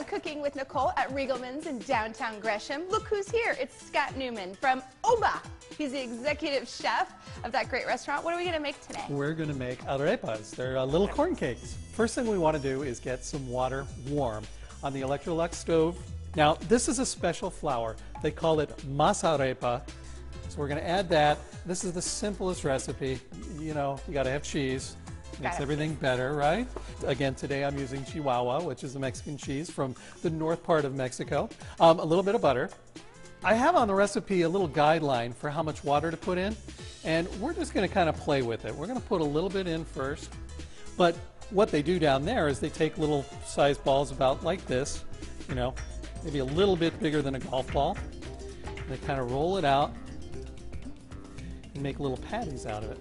on Cooking with Nicole at Riegelmann's in downtown Gresham. Look who's here. It's Scott Newman from Oba. He's the executive chef of that great restaurant. What are we going to make today? We're going to make arepas. They're little corn cakes. First thing we want to do is get some water warm on the Electrolux stove. Now, this is a special flour. They call it masa arepa. So we're going to add that. This is the simplest recipe. You know, you got to have cheese. Makes everything better, right? Again, today I'm using Chihuahua, which is a Mexican cheese from the north part of Mexico. A little bit of butter. I have on the recipe a little guideline for how much water to put in, and we're just going to kind of play with it. We're going to put a little bit in first, but what they do down there is they take little sized balls about like this, you know, maybe a little bit bigger than a golf ball. They kind of roll it out and make little patties out of it.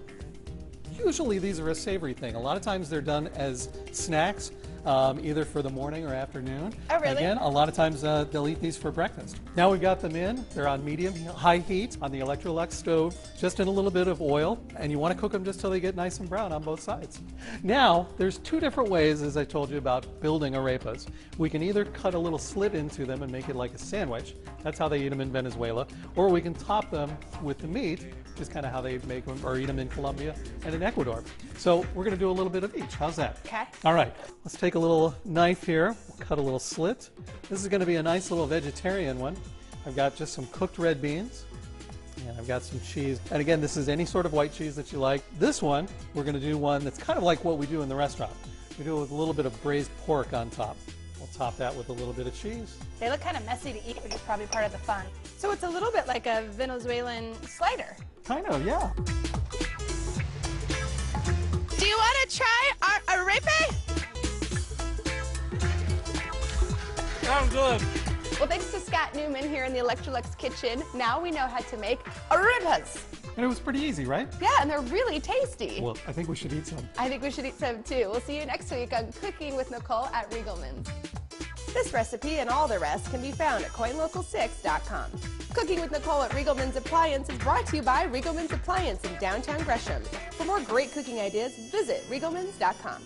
Usually these are a savory thing. A lot of times they're done as snacks, either for the morning or afternoon. Oh, really? Again, a lot of times they'll eat these for breakfast. Now we've got them in. They're on medium-high heat on the Electrolux stove, just in a little bit of oil, and you want to cook them just till they get nice and brown on both sides. Now, there's two different ways, as I told you, about building arepas. We can either cut a little slit into them and make it like a sandwich. That's how they eat them in Venezuela. Or we can top them with the meat, which is kind of how they make them or eat them in Colombia and in Ecuador. So we're going to do a little bit of each. How's that? Okay. All right. Let's take a little knife here. We'll cut a little slit. This is going to be a nice little vegetarian one. I've got just some cooked red beans. And I've got some cheese. And again, this is any sort of white cheese that you like. This one, we're going to do one that's kind of like what we do in the restaurant. We do it with a little bit of braised pork on top. We'll top that with a little bit of cheese. They look kind of messy to eat, which is probably part of the fun. So it's a little bit like a Venezuelan slider. Kind of, yeah. Do you want to try our arepa? Sounds good. Well, thanks to Scott Newman here in the Electrolux kitchen, now we know how to make arepas. And it was pretty easy, right? Yeah, and they're really tasty. Well, I think we should eat some. I think we should eat some too. We'll see you next week on Cooking with Nicole at Riegelmann's. This recipe and all the rest can be found at coinlocal6.com. Cooking with Nicole at Riegelmann's Appliance is brought to you by Riegelmann's Appliance in downtown Gresham. For more great cooking ideas, visit riegelmanns.com.